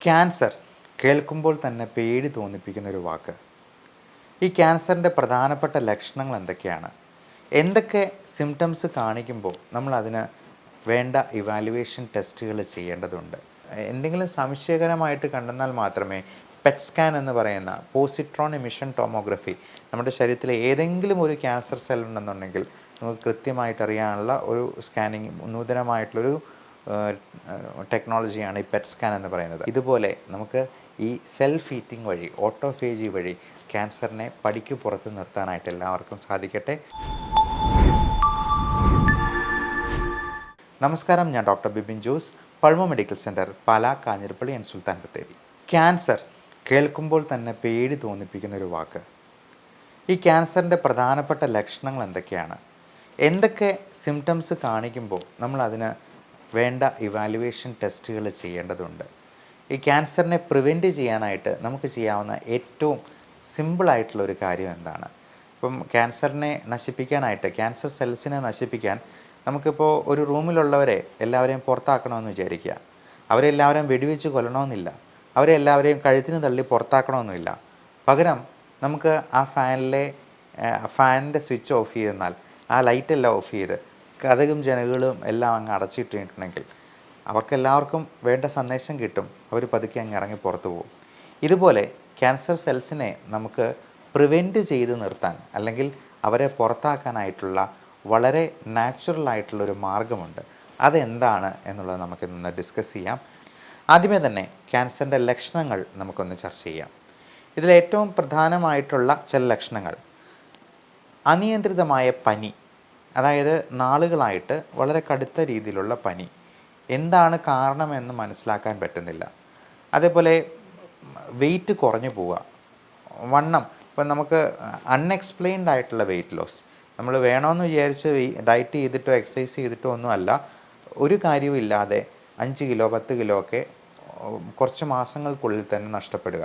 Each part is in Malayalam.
ക്യാൻസർ കേൾക്കുമ്പോൾ തന്നെ പേടി തോന്നിപ്പിക്കുന്നൊരു വാക്ക്. ഈ ക്യാൻസറിൻ്റെ പ്രധാനപ്പെട്ട ലക്ഷണങ്ങൾ എന്തൊക്കെയാണ്? എന്തൊക്കെ സിംറ്റംസ് കാണിക്കുമ്പോൾ നമ്മളതിന് വേണ്ട ഇവാലുവേഷൻ ടെസ്റ്റുകൾ ചെയ്യേണ്ടതുണ്ട്? എന്തെങ്കിലും സംശയകരമായിട്ട് കണ്ടെന്നാൽ മാത്രമേ പെറ്റ് സ്കാൻ എന്ന് പറയുന്ന പോസിട്രോൺ എമിഷൻ ടോമോഗ്രഫി നമ്മുടെ ശരീരത്തിലെ ഏതെങ്കിലും ഒരു ക്യാൻസർ സെൽ ഉണ്ടെന്നുണ്ടെങ്കിൽ നമുക്ക് കൃത്യമായിട്ട് അറിയാനുള്ള ഒരു സ്കാനിങ് നൂതനമായിട്ടുള്ളൊരു ടെക്നോളജിയാണ് ഈ പെറ്റ് സ്കാൻ എന്ന് പറയുന്നത്. ഇതുപോലെ നമുക്ക് ഈ സെൽഫ് ഈറ്റിംഗ് വഴി ഓട്ടോഫേജി വഴി ക്യാൻസറിനെ പടിക്ക് പുറത്ത് നിർത്താനായിട്ട് എല്ലാവർക്കും സാധിക്കട്ടെ. നമസ്കാരം, ഞാൻ doctor Bibin Jose, pulmo medical centre, Pala, Kanjirappally and Sultan Bathery. Cancer കേൾക്കുമ്പോൾ തന്നെ പേടി തോന്നിപ്പിക്കുന്നൊരു വാക്ക്. ഈ ക്യാൻസറിൻ്റെ പ്രധാനപ്പെട്ട ലക്ഷണങ്ങൾ എന്തൊക്കെയാണ്? എന്തൊക്കെ സിംറ്റംസ് കാണിക്കുമ്പോൾ നമ്മളതിന് വേണ്ട ഇവാലുവേഷൻ ടെസ്റ്റുകൾ ചെയ്യേണ്ടതുണ്ട്? ഈ ക്യാൻസറിനെ പ്രിവെൻറ്റ് ചെയ്യാനായിട്ട് നമുക്ക് ചെയ്യാവുന്ന ഏറ്റവും സിമ്പിളായിട്ടുള്ളൊരു കാര്യം എന്താണ്? ഇപ്പം ക്യാൻസറിനെ നശിപ്പിക്കാനായിട്ട്, ക്യാൻസർ സെൽസിനെ നശിപ്പിക്കാൻ നമുക്കിപ്പോൾ ഒരു റൂമിലുള്ളവരെ എല്ലാവരെയും പുറത്താക്കണമെന്ന് വിചാരിക്കുക. അവരെല്ലാവരെയും വെടിവെച്ച് കൊല്ലണമെന്നില്ല. അവരെ എല്ലാവരെയും കഴുത്തിന് തള്ളി പുറത്താക്കണമെന്നില്ല. പകരം നമുക്ക് ആ ഫാനിൻ്റെ സ്വിച്ച് ഓഫ് ചെയ്തെന്നാൽ, ആ ലൈറ്റെല്ലാം ഓഫ് ചെയ്ത് കതകും ജനലുകളും എല്ലാം അങ്ങ് അടച്ചിട്ടിട്ടുണ്ടെങ്കിൽ അവർക്കെല്ലാവർക്കും വേണ്ട സന്ദേശം കിട്ടും. അവർ പതുക്കെ അങ്ങ് ഇറങ്ങി പുറത്തു പോകും. ഇതുപോലെ ക്യാൻസർ സെൽസിനെ നമുക്ക് പ്രിവെൻറ്റ് ചെയ്ത് നിർത്താൻ, അല്ലെങ്കിൽ അവരെ പുറത്താക്കാനായിട്ടുള്ള വളരെ നാച്ചുറലായിട്ടുള്ളൊരു മാർഗമുണ്ട്. അതെന്താണ് എന്നുള്ളത് നമുക്കിന്ന് ഡിസ്കസ് ചെയ്യാം. ആദ്യമേ തന്നെ ക്യാൻസറിൻ്റെ ലക്ഷണങ്ങൾ നമുക്കൊന്ന് ചർച്ച ചെയ്യാം. ഇതിലേറ്റവും പ്രധാനമായിട്ടുള്ള ചില ലക്ഷണങ്ങൾ: അനിയന്ത്രിതമായ പനി, അതായത് നാളുകളായിട്ട് വളരെ കടുത്ത രീതിയിലുള്ള പനി, എന്താണ് കാരണമെന്ന് മനസ്സിലാക്കാൻ പറ്റുന്നില്ല. അതേപോലെ വെയിറ്റ് കുറഞ്ഞു പോവുക, വണ്ണം. ഇപ്പം നമുക്ക് അൺഎക്സ്പ്ലെയിൻഡ് ആയിട്ടുള്ള വെയിറ്റ് ലോസ്, നമ്മൾ വേണമെന്ന് വിചാരിച്ച് ഡയറ്റ് ചെയ്തിട്ടോ എക്സസൈസ് ചെയ്തിട്ടോ ഒന്നുമല്ല, ഒരു കാര്യവും ഇല്ലാതെ 5 കിലോ 10 കിലോ ഒക്കെ കുറച്ച് മാസങ്ങൾക്കുള്ളിൽ തന്നെ നഷ്ടപ്പെടുക.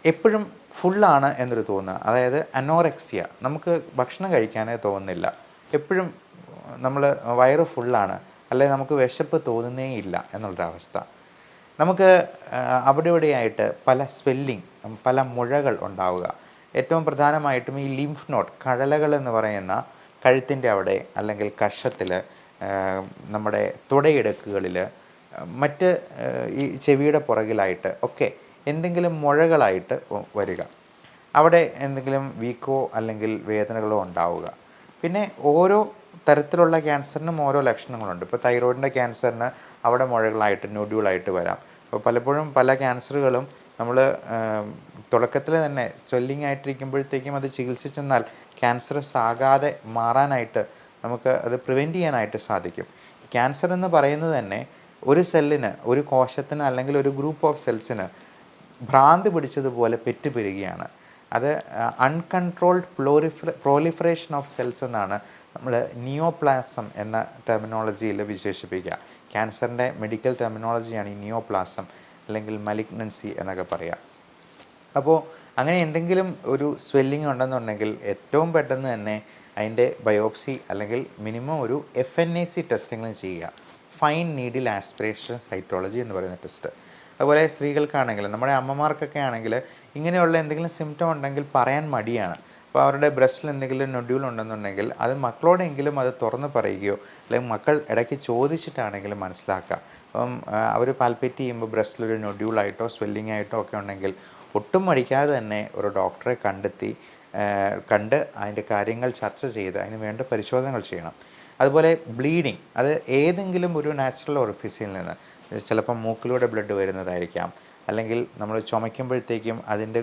എപ്പോഴും ഫുള്ളാണ് എന്നൊരു തോന്നുക, അതായത് അനോറെക്സിയ, നമുക്ക് ഭക്ഷണം കഴിക്കാനേ തോന്നുന്നില്ല. എപ്പോഴും നമ്മൾ വയറ് ഫുള്ളാണ്, അല്ലെങ്കിൽ നമുക്ക് വിശപ്പ് തോന്നുന്നേ ഇല്ല എന്നുള്ളൊരവസ്ഥ. നമുക്ക് അവിടെ ഇവിടെയായിട്ട് പല സ്വെല്ലിങ്, പല മുഴകൾ ഉണ്ടാവുക. ഏറ്റവും പ്രധാനമായിട്ടും ഈ ലിംഫ് നോഡ്, കഴലകൾ എന്ന് പറയുന്ന കഴുത്തിൻ്റെ അവിടെ, അല്ലെങ്കിൽ കഷത്തിൽ, നമ്മുടെ തുടയിടുക്കുകളിൽ, മറ്റ് ഈ ചെവിയുടെ പുറകിലായിട്ട് ഒക്കെ എന്തെങ്കിലും മുഴകളായിട്ട് വരിക. അവിടെ എന്തെങ്കിലും വീക്കോ അല്ലെങ്കിൽ വേദനകളോ ഉണ്ടാവുക. പിന്നെ ഓരോ തരത്തിലുള്ള ക്യാൻസറിനും ഓരോ ലക്ഷണങ്ങളുണ്ട്. ഇപ്പോൾ തൈറോയിഡിൻ്റെ ക്യാൻസറിന് അവിടെ മുഴകളായിട്ട്, നോഡ്യൂളായിട്ട് വരാം. അപ്പോൾ പലപ്പോഴും പല ക്യാൻസറുകളും നമ്മൾ തുടക്കത്തിൽ തന്നെ സ്വെല്ലിംഗ് ആയിട്ടിരിക്കുമ്പോഴത്തേക്കും അത് ചികിത്സിച്ചെന്നാൽ ക്യാൻസറസ് ആകാതെ മാറാനായിട്ട് നമുക്ക് അത് പ്രിവെൻറ്റ് ചെയ്യാനായിട്ട് സാധിക്കും. ക്യാൻസർ എന്ന് പറയുന്നത് തന്നെ ഒരു സെല്ലിന്, ഒരു കോശത്തിന്, അല്ലെങ്കിൽ ഒരു ഗ്രൂപ്പ് ഓഫ് സെൽസിന് ഭ്രാന്ത് പിടിച്ചതുപോലെ പെറ്റുപെരുകയാണ്. അത് അൺകൺട്രോൾഡ് പ്രോലിഫറേഷൻ ഓഫ് സെൽസ് എന്നാണ് നമ്മൾ നിയോപ്ലാസം എന്ന ടെർമിനോളജിയിൽ വിശേഷിപ്പിക്കുക. ക്യാൻസറിൻ്റെ മെഡിക്കൽ ടെർമിനോളജിയാണ് ഈ നിയോപ്ലാസം, അല്ലെങ്കിൽ മലിഗ്നൻസി എന്നൊക്കെ പറയുക. അപ്പോൾ അങ്ങനെ എന്തെങ്കിലും ഒരു സ്വെല്ലിംഗ് ഉണ്ടെന്നുണ്ടെങ്കിൽ ഏറ്റവും പെട്ടെന്ന് തന്നെ അതിൻ്റെ ബയോപ്സി, അല്ലെങ്കിൽ മിനിമം ഒരു FNAC ടെസ്റ്റിംഗും ചെയ്യുക, ഫൈൻ നീഡിൽ ആസ്പിറേഷൻ സൈറ്റോളജി എന്ന് പറയുന്ന ടെസ്റ്റ്. അതുപോലെ സ്ത്രീകൾക്കാണെങ്കിൽ, നമ്മുടെ അമ്മമാർക്കൊക്കെ ആണെങ്കിൽ ഇങ്ങനെയുള്ള എന്തെങ്കിലും സിംറ്റം ഉണ്ടെങ്കിൽ പറയാൻ മടിയാണ്. അപ്പോൾ അവരുടെ ബ്രസ്റ്റിൽ എന്തെങ്കിലും നൊഡ്യൂൾ ഉണ്ടെന്നുണ്ടെങ്കിൽ അത് മക്കളോടെങ്കിലും അത് തുറന്ന് പറയുകയോ, അല്ലെങ്കിൽ മക്കൾ ഇടയ്ക്ക് ചോദിച്ചിട്ടാണെങ്കിലും മനസ്സിലാക്കുക. അപ്പം അവർ പാൽപ്പേറ്റ് ചെയ്യുമ്പോൾ ബ്രസ്റ്റിലൊരു നൊഡ്യൂളായിട്ടോ സ്വെല്ലിംഗ് ആയിട്ടോ ഒക്കെ ഉണ്ടെങ്കിൽ ഒട്ടും മടിക്കാതെ തന്നെ ഒരു ഡോക്ടറെ കണ്ട് അതിൻ്റെ കാര്യങ്ങൾ ചർച്ച ചെയ്ത് അതിന് വേണ്ട പരിശോധനകൾ ചെയ്യണം. അതുപോലെ ബ്ലീഡിങ്, അത് ഏതെങ്കിലും ഒരു നാച്ചുറൽ ഓറിഫിസിൽ നിന്ന്, ചിലപ്പം മൂക്കിലൂടെ ബ്ലഡ് വരുന്നതായിരിക്കാം, അല്ലെങ്കിൽ നമ്മൾ ചുമയ്ക്കുമ്പോഴത്തേക്കും അതിൻ്റെ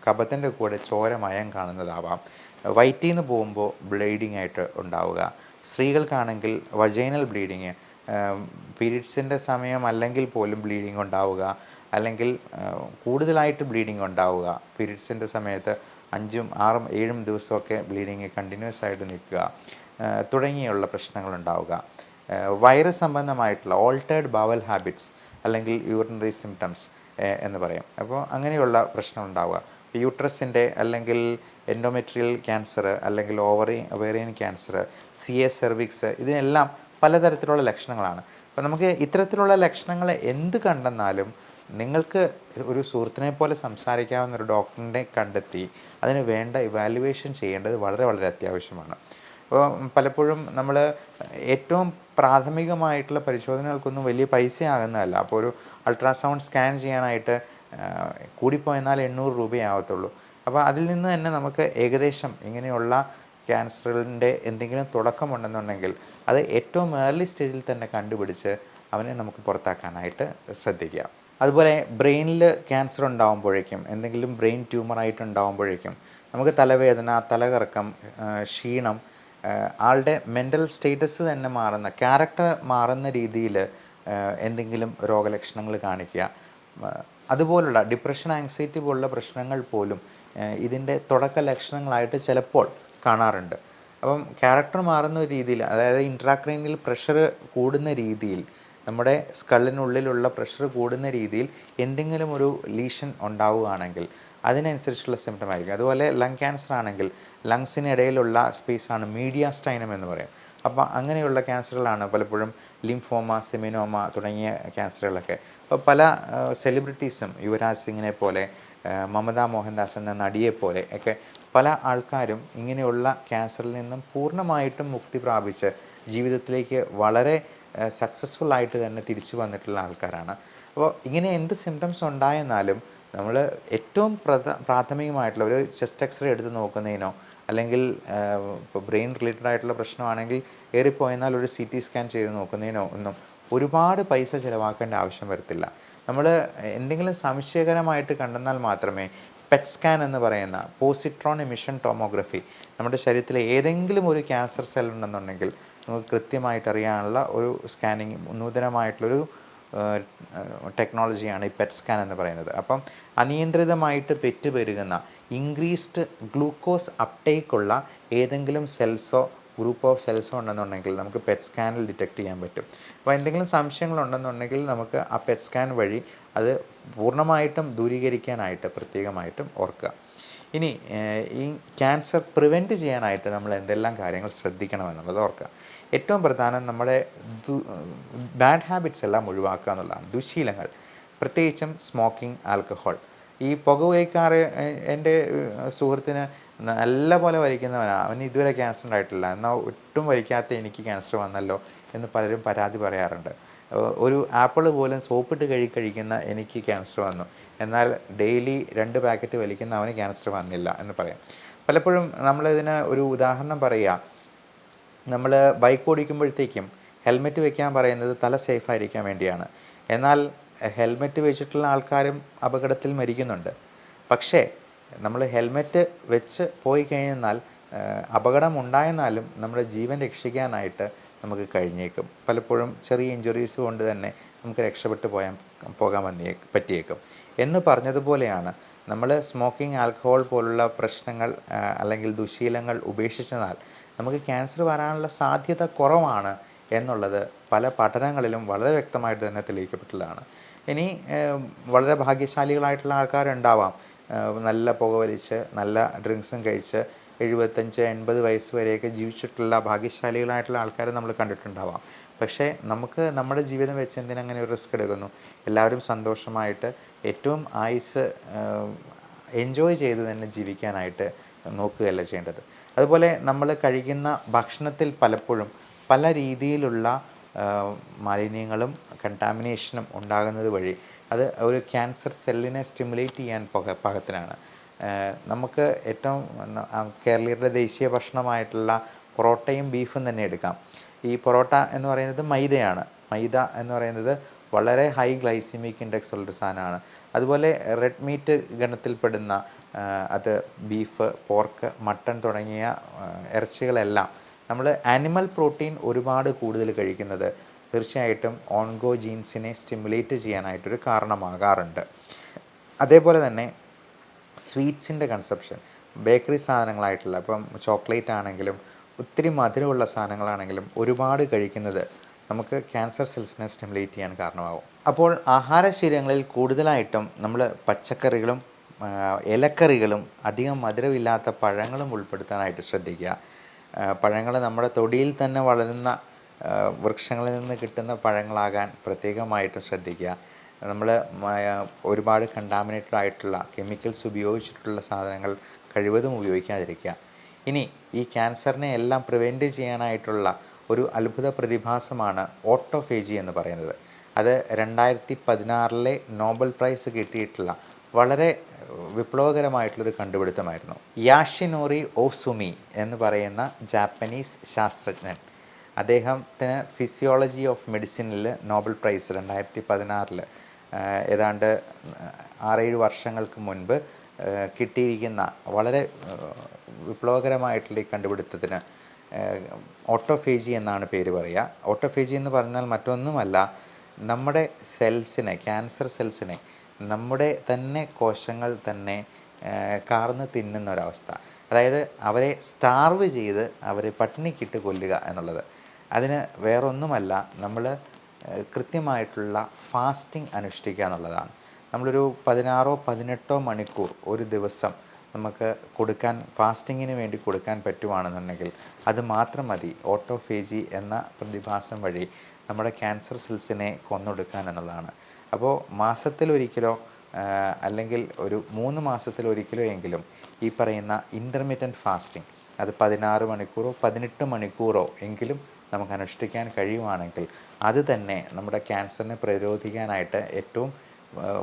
കഫത്തിൻ്റെ കൂടെ ചോരമയം കാണുന്നതാവാം. വയറ്റിൽ നിന്ന് പോകുമ്പോൾ ബ്ലീഡിങ് ആയിട്ട് ഉണ്ടാവുക. സ്ത്രീകൾക്കാണെങ്കിൽ വജൈനൽ ബ്ലീഡിങ്, പീരീഡ്സിൻ്റെ സമയം അല്ലെങ്കിൽ പോലും ബ്ലീഡിങ് ഉണ്ടാവുക, അല്ലെങ്കിൽ കൂടുതലായിട്ട് ബ്ലീഡിങ് ഉണ്ടാവുക. പീരീഡ്സിൻ്റെ സമയത്ത് 5, 6, 7 ദിവസമൊക്കെ ബ്ലീഡിങ് കണ്ടിന്യൂസ് ആയിട്ട് നിൽക്കുക തുടങ്ങിയുള്ള പ്രശ്നങ്ങളുണ്ടാവുക. വൈറസ് സംബന്ധമായിട്ടുള്ള ഓൾട്ടേർഡ് ബവൽ ഹാബിറ്റ്സ്, അല്ലെങ്കിൽ യൂറിനറി സിംറ്റംസ് എന്ന് പറയും. അപ്പോൾ അങ്ങനെയുള്ള പ്രശ്നമുണ്ടാവുക. യൂട്രസിൻ്റെ അല്ലെങ്കിൽ എൻഡോമെട്രിയൽ ക്യാൻസർ, അല്ലെങ്കിൽ ഒവേറിയൻ ക്യാൻസർ, CA സെർവിക്സ്, ഇതിനെല്ലാം പലതരത്തിലുള്ള ലക്ഷണങ്ങളാണ്. അപ്പോൾ നമുക്ക് ഇത്തരത്തിലുള്ള ലക്ഷണങ്ങൾ എന്ത് കണ്ടെന്നാലും നിങ്ങൾക്ക് ഒരു സുഹൃത്തിനെ പോലെ സംസാരിക്കാവുന്ന ഒരു ഡോക്ടറിനെ കണ്ടെത്തി അതിന് വേണ്ട ഇവാലുവേഷൻ ചെയ്യേണ്ടത് വളരെ വളരെ അത്യാവശ്യമാണ്. അപ്പോൾ പലപ്പോഴും നമ്മൾ ഏറ്റവും പ്രാഥമികമായിട്ടുള്ള പരിശോധനകൾക്കൊന്നും വലിയ പൈസയാകുന്നതല്ല. അപ്പോൾ ഒരു അൾട്രാസൗണ്ട് സ്കാൻ ചെയ്യാനായിട്ട് കൂടിപ്പോയെന്നാൽ 800 രൂപയാവത്തുള്ളൂ. അപ്പോൾ അതിൽ നിന്ന് തന്നെ നമുക്ക് ഏകദേശം ഇങ്ങനെയുള്ള ക്യാൻസറിൻ്റെ എന്തെങ്കിലും തുടക്കമുണ്ടെന്നുണ്ടെങ്കിൽ അത് ഏറ്റവും ഏർലി സ്റ്റേജിൽ തന്നെ കണ്ടുപിടിച്ച് അവനെ നമുക്ക് പുറത്താക്കാനായിട്ട് ശ്രദ്ധിക്കുക. അതുപോലെ ബ്രെയിനിൽ ക്യാൻസർ ഉണ്ടാകുമ്പോഴേക്കും, എന്തെങ്കിലും ബ്രെയിൻ ട്യൂമറായിട്ട് ഉണ്ടാകുമ്പോഴേക്കും നമുക്ക് തലവേദന, തലകറക്കം, ക്ഷീണം, ആളുടെ മെൻ്റൽ സ്റ്റേറ്റസ് തന്നെ മാറുന്ന, ക്യാരക്ടർ മാറുന്ന രീതിയിൽ എന്തെങ്കിലും രോഗലക്ഷണങ്ങൾ കാണിക്കുക, അതുപോലുള്ള ഡിപ്രഷൻ, ആങ്സൈറ്റി പോലുള്ള പ്രശ്നങ്ങൾ പോലും ഇതിൻ്റെ തുടക്ക ലക്ഷണങ്ങളായിട്ട് ചിലപ്പോൾ കാണാറുണ്ട്. അപ്പം ക്യാരക്ടർ മാറുന്ന രീതിയിൽ, അതായത് ഇൻട്രാക്രൈനിയൽ പ്രഷർ കൂടുന്ന രീതിയിൽ, നമ്മുടെ സ്കള്ളിനുള്ളിലുള്ള പ്രഷർ കൂടുന്ന രീതിയിൽ എന്തെങ്കിലും ഒരു ലീഷൻ ഉണ്ടാവുകയാണെങ്കിൽ അതിനനുസരിച്ചുള്ള സിംറ്റം ആയിരിക്കും. അതുപോലെ ലങ് ക്യാൻസർ ആണെങ്കിൽ ലങ്സിനിടയിലുള്ള സ്പേസാണ് മീഡിയാസ്റ്റൈനം എന്ന് പറയും. അപ്പോൾ അങ്ങനെയുള്ള ക്യാൻസറുകളാണ് പലപ്പോഴും ലിംഫോമ, സെമിനോമ തുടങ്ങിയ ക്യാൻസറുകളൊക്കെ. അപ്പോൾ പല സെലിബ്രിറ്റീസും യുവരാജ് സിംഗിനെ പോലെ, മമത മോഹൻദാസ് എന്ന നടിയെപ്പോലെ ഒക്കെ പല ആൾക്കാരും ഇങ്ങനെയുള്ള ക്യാൻസറിൽ നിന്നും പൂർണ്ണമായിട്ടും മുക്തി പ്രാപിച്ച് ജീവിതത്തിലേക്ക് വളരെ സക്സസ്ഫുൾ ആയിട്ട് തന്നെ തിരിച്ചു വന്നിട്ടുള്ള ആൾക്കാരാണ്. അപ്പോൾ ഇങ്ങനെ എന്ത് സിംറ്റംസ് ഉണ്ടായെന്നാലും നമ്മൾ ഏറ്റവും പ്രാഥമികമായിട്ടുള്ള ഒരു ചെസ്റ്റ് എക്സ്റേ എടുത്ത് നോക്കുന്നതിനോ, അല്ലെങ്കിൽ ഇപ്പോൾ ബ്രെയിൻ റിലേറ്റഡ് ആയിട്ടുള്ള പ്രശ്നമാണെങ്കിൽ ഏറിപ്പോയെന്നാൽ ഒരു CT സ്കാൻ ചെയ്ത് നോക്കുന്നതിനോ ഒന്നും ഒരുപാട് പൈസ ചിലവാക്കേണ്ട ആവശ്യം വരത്തില്ല. നമ്മൾ എന്തെങ്കിലും സംശയകരമായിട്ട് കണ്ടെന്നാൽ മാത്രമേ പെറ്റ് സ്കാൻ എന്ന് പറയുന്ന പോസിട്രോൺ എമിഷൻ ടോമോഗ്രഫി, നമ്മുടെ ശരീരത്തിലെ ഏതെങ്കിലും ഒരു ക്യാൻസർ സെൽ ഉണ്ടെന്നുണ്ടെങ്കിൽ നമുക്ക് കൃത്യമായിട്ട് അറിയാനുള്ള ഒരു സ്കാനിങ്, നൂതനമായിട്ടുള്ളൊരു ടെക്നോളജിയാണ് ഈ പെറ്റ് സ്കാൻ എന്ന് പറയുന്നത്. അപ്പം അനിയന്ത്രിതമായിട്ട് പെറ്റുപെരുകുന്ന, ഇൻക്രീസ്ഡ് ഗ്ലൂക്കോസ് അപ്ടേക്കുള്ള ഏതെങ്കിലും സെൽസോ ഗ്രൂപ്പ് ഓഫ് സെൽസോ ഉണ്ടെന്നുണ്ടെങ്കിൽ നമുക്ക് പെറ്റ് സ്കാനിൽ ഡിറ്റക്ട് ചെയ്യാൻ പറ്റും. അപ്പോൾ എന്തെങ്കിലും സംശയങ്ങളുണ്ടെന്നുണ്ടെങ്കിൽ നമുക്ക് ആ പെറ്റ് സ്കാൻ വഴി അത് പൂർണ്ണമായിട്ടും ദൂരീകരിക്കാനായിട്ട് പ്രത്യേകമായിട്ടും ഓർക്കുക. ഇനി ഈ ക്യാൻസർ പ്രിവെൻറ്റ് ചെയ്യാനായിട്ട് നമ്മൾ എന്തെല്ലാം കാര്യങ്ങൾ ശ്രദ്ധിക്കണമെന്നുള്ളത് ഓർക്കുക. ഏറ്റവും പ്രധാനം നമ്മുടെ ബാഡ് ഹാബിറ്റ്സ് എല്ലാം ഒഴിവാക്കുക എന്നുള്ളതാണ്. ദുശീലങ്ങൾ, പ്രത്യേകിച്ചും സ്മോക്കിംഗ്, ആൽക്കഹോൾ. ഈ പുകവലിക്കാറ്, എൻ്റെ സുഹൃത്തിന് നല്ല പോലെ വലിക്കുന്നവനാണ്, അവന് ഇതുവരെ ക്യാൻസർ ഉണ്ടായിട്ടില്ല, എന്നാൽ ഒട്ടും വലിക്കാത്ത എനിക്ക് ക്യാൻസർ വന്നല്ലോ എന്ന് പലരും പരാതി പറയാറുണ്ട്. ഒരു ആപ്പിൾ പോലും സോപ്പിട്ട് കഴിക്കുന്ന എനിക്ക് ക്യാൻസർ വന്നു, എന്നാൽ ഡെയിലി 2 പാക്കറ്റ് വലിക്കുന്ന അവന് ക്യാൻസർ വന്നില്ല എന്ന് പറയാം. പലപ്പോഴും നമ്മളിതിന് ഒരു ഉദാഹരണം പറയുക, നമ്മൾ ബൈക്ക് ഓടിക്കുമ്പോഴത്തേക്കും ഹെൽമെറ്റ് വെക്കാൻ പറയുന്നത് തല സേഫായിരിക്കാൻ വേണ്ടിയാണ്. എന്നാൽ ഹെൽമെറ്റ് വെച്ചിട്ടുള്ള ആൾക്കാരും അപകടത്തിൽ മരിക്കുന്നുണ്ട്. പക്ഷേ നമ്മൾ ഹെൽമെറ്റ് വെച്ച് പോയി കഴിഞ്ഞാൽ അപകടം ഉണ്ടായെന്നാലും നമ്മുടെ ജീവൻ രക്ഷിക്കാനായിട്ട് നമുക്ക് കഴിഞ്ഞേക്കും. പലപ്പോഴും ചെറിയ ഇഞ്ചുറീസ് കൊണ്ട് തന്നെ നമുക്ക് രക്ഷപ്പെട്ടു പോകാൻ പറ്റിയേക്കും. എന്ന് പറഞ്ഞതുപോലെയാണ് നമ്മൾ സ്മോക്കിംഗ്, ആൽക്കഹോൾ പോലുള്ള പ്രശ്നങ്ങൾ അല്ലെങ്കിൽ ദുശീലങ്ങൾ ഉപേക്ഷിച്ചെന്നാൽ നമുക്ക് ക്യാൻസർ വരാനുള്ള സാധ്യത കുറവാണ് എന്നുള്ളത് പല പഠനങ്ങളിലും വളരെ വ്യക്തമായിട്ട് തന്നെ തെളിയിക്കപ്പെട്ടുള്ളതാണ്. ഇനി വളരെ ഭാഗ്യശാലികളായിട്ടുള്ള ആൾക്കാരുണ്ടാവാം, നല്ല പുകവലിച്ച് നല്ല ഡ്രിങ്ക്സും കഴിച്ച് 75-80 വയസ്സ് വരെയൊക്കെ ജീവിച്ചിട്ടുള്ള ഭാഗ്യശാലികളായിട്ടുള്ള ആൾക്കാരെ നമ്മൾ കണ്ടിട്ടുണ്ടാവാം. പക്ഷേ നമുക്ക് നമ്മുടെ ജീവിതം വെച്ച് എന്തിനങ്ങനെ ഒരു റിസ്ക് എടുക്കുന്നു? എല്ലാവരും സന്തോഷമായിട്ട് ഏറ്റവും ആയുസ് എൻജോയ് ചെയ്ത് തന്നെ ജീവിക്കാനായിട്ട് നോക്കുകയല്ല ചെയ്യേണ്ടത്. അതുപോലെ നമ്മൾ കഴിക്കുന്ന ഭക്ഷണത്തിൽ പലപ്പോഴും പല രീതിയിലുള്ള മാലിന്യങ്ങളും കണ്ടാമിനേഷനും ഉണ്ടാകുന്നത് വഴി അത് ഒരു ക്യാൻസർ സെല്ലിനെ സ്റ്റിമുലേറ്റ് ചെയ്യാൻ പാകത്തിനാണ്. നമുക്ക് ഏറ്റവും കേരളീയരുടെ ദേശീയ ഭക്ഷണമായിട്ടുള്ള പൊറോട്ടയും ബീഫും തന്നെ എടുക്കാം. ഈ പൊറോട്ട എന്ന് പറയുന്നത് മൈദയാണ്. മൈദ എന്ന് പറയുന്നത് വളരെ ഹൈ ഗ്ലൈസിമിക് ഇൻഡെക്സ് ഉള്ളൊരു സാധനമാണ്. അതുപോലെ റെഡ് മീറ്റ് ഗണത്തിൽപ്പെടുന്ന അത് ബീഫ്, പോർക്ക്, മട്ടൺ തുടങ്ങിയ ഇറച്ചികളെല്ലാം നമ്മൾ ആനിമൽ പ്രോട്ടീൻ ഒരുപാട് കൂടുതൽ കഴിക്കുന്നത് തീർച്ചയായിട്ടും ഓൺകോജീൻസിനെ സ്റ്റിമുലേറ്റ് ചെയ്യാനായിട്ടൊരു കാരണമാകാറുണ്ട്. അതേപോലെ തന്നെ സ്വീറ്റ്സിൻ്റെ കൺസപ്ഷൻ, ബേക്കറി സാധനങ്ങളായിട്ടുള്ള ഇപ്പം ചോക്ലേറ്റ് ആണെങ്കിലും ഒത്തിരി മധുരമുള്ള സാധനങ്ങളാണെങ്കിലും ഒരുപാട് കഴിക്കുന്നത് നമുക്ക് ക്യാൻസർ സെൽസിനെ സ്റ്റിമുലേറ്റ് ചെയ്യാൻ കാരണമാകും. അപ്പോൾ ആഹാരശീലങ്ങളിൽ കൂടുതലായിട്ടും നമ്മൾ പച്ചക്കറികളും ഇലക്കറികളും അധികം മധുരമില്ലാത്ത പഴങ്ങളും ഉൾപ്പെടുത്താനായിട്ട് ശ്രദ്ധിക്കുക. പഴങ്ങൾ നമ്മുടെ തൊടിയിൽ തന്നെ വളരുന്ന വൃക്ഷങ്ങളിൽ നിന്ന് കിട്ടുന്ന പഴങ്ങളാകാൻ പ്രത്യേകമായിട്ടും ശ്രദ്ധിക്കുക. നമ്മൾ ഒരുപാട് കണ്ടാമിനേറ്റഡ് ആയിട്ടുള്ള കെമിക്കൽസ് ഉപയോഗിച്ചിട്ടുള്ള സാധനങ്ങൾ കഴിവതും ഉപയോഗിക്കാതിരിക്കുക. ഇനി ഈ ക്യാൻസറിനെ എല്ലാം പ്രിവെൻറ്റ് ചെയ്യാനായിട്ടുള്ള ഒരു അത്ഭുത പ്രതിഭാസമാണ് ഓട്ടോഫേജി എന്ന് പറയുന്നത്. അത് 2016 നോബൽ പ്രൈസ് കിട്ടിയിട്ടുള്ള വളരെ വിപ്ലവകരമായിട്ടുള്ളൊരു കണ്ടുപിടുത്തമായിരുന്നു. യാഷിനോറി ഓസുമി എന്ന് പറയുന്ന ജാപ്പനീസ് ശാസ്ത്രജ്ഞൻ, അദ്ദേഹത്തിന് ഫിസിയോളജി ഓഫ് മെഡിസിനിൽ നോബൽ പ്രൈസ് 2016 ഏതാണ്ട് 6-7 വർഷങ്ങൾക്ക് മുൻപ് കിട്ടിയിരിക്കുന്ന വളരെ വിപ്ലവകരമായിട്ടുള്ള ഈ കണ്ടുപിടുത്തത്തിന് ഓട്ടോഫേജി എന്നാണ് പേര് പറയുക. ഓട്ടോഫേജി എന്ന് പറഞ്ഞാൽ മറ്റൊന്നുമല്ല, നമ്മുടെ സെൽസിനെ, ക്യാൻസർ സെൽസിനെ നമ്മുടെ തന്നെ കോശങ്ങൾ തന്നെ കാർന്ന് തിന്നുന്ന ഒരവസ്ഥ. അതായത് അവരെ സ്റ്റാർവ് ചെയ്ത് അവരെ പട്ടിണിക്കിട്ട് കൊല്ലുക എന്നുള്ളത്. അതിന് വേറൊന്നുമല്ല, നമ്മൾ കൃത്യമായിട്ടുള്ള ഫാസ്റ്റിംഗ് അനുഷ്ഠിക്കുക എന്നുള്ളതാണ്. നമ്മളൊരു 16-18 മണിക്കൂർ ഒരു ദിവസം നമുക്ക് കൊടുക്കാൻ, ഫാസ്റ്റിങ്ങിന് വേണ്ടി കൊടുക്കാൻ പറ്റുവാണെന്നുണ്ടെങ്കിൽ അത് മാത്രം മതി ഓട്ടോഫേജി എന്ന പ്രതിഭാസം വഴി നമ്മുടെ ക്യാൻസർ സെൽസിനെ കൊന്നൊടുക്കാൻ എന്നുള്ളതാണ്. അപ്പോൾ മാസത്തിലൊരിക്കലോ അല്ലെങ്കിൽ ഒരു 3 മാസത്തിലൊരിക്കലോ എങ്കിലും ഈ പറയുന്ന ഇൻ്റർമിറ്റൻറ്റ് ഫാസ്റ്റിംഗ്, അത് 16 മണിക്കൂറോ 18 മണിക്കൂറോ എങ്കിലും നമുക്ക് അനുഷ്ഠിക്കാൻ കഴിയുവാണെങ്കിൽ അത് തന്നെ നമ്മുടെ ക്യാൻസറിനെ പ്രതിരോധിക്കാനായിട്ട് ഏറ്റവും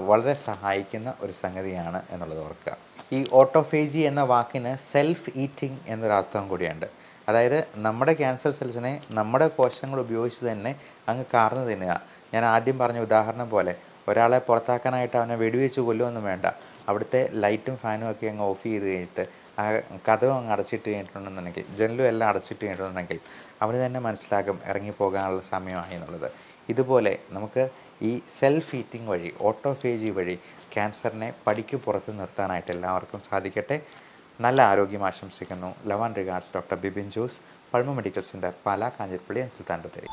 വളരെ സഹായിക്കുന്ന ഒരു സംഗതിയാണ് എന്നുള്ളത് ഓർക്കുക. ഈ ഓട്ടോഫേജി എന്ന വാക്കിന് സെൽഫ് ഈറ്റിംഗ് എന്നൊരർത്ഥം കൂടിയുണ്ട്. അതായത് നമ്മുടെ ക്യാൻസർ സെൽസിനെ നമ്മുടെ കോശങ്ങൾ ഉപയോഗിച്ച് തന്നെ അങ്ങ് കാർന്ന് തിന്നുക. ഞാൻ ആദ്യം പറഞ്ഞ ഉദാഹരണം പോലെ ഒരാളെ പുറത്താക്കാനായിട്ട് അവനെ വെടിവെച്ച് കൊല്ലുമൊന്നും വേണ്ട. അവിടുത്തെ ലൈറ്റും ഫാനും ഒക്കെ അങ്ങ് ഓഫ് ചെയ്ത് കഴിഞ്ഞിട്ട് ആ കതവും അങ്ങ് അടച്ചിട്ട് കഴിഞ്ഞിട്ടുണ്ടെന്നുണ്ടെങ്കിൽ, ജനലും എല്ലാം അടച്ചിട്ട് കഴിഞ്ഞിട്ടുണ്ടെങ്കിൽ അവന് തന്നെ മനസ്സിലാകും ഇറങ്ങിപ്പോകാനുള്ള സമയമായി എന്നുള്ളത്. ഇതുപോലെ നമുക്ക് ഈ സെൽഫ് ഈറ്റിംഗ് വഴി, ഓട്ടോഫേജി വഴി ക്യാൻസറിനെ പടിക്ക് പുറത്ത് നിർത്താനായിട്ട് എല്ലാവർക്കും സാധിക്കട്ടെ. നല്ല ആരോഗ്യം ആശംസിക്കുന്നു. Love and regards, doctor Bibin Jose, Pulma medical centre, Pala, Kanjirappally and Sultan Bathery.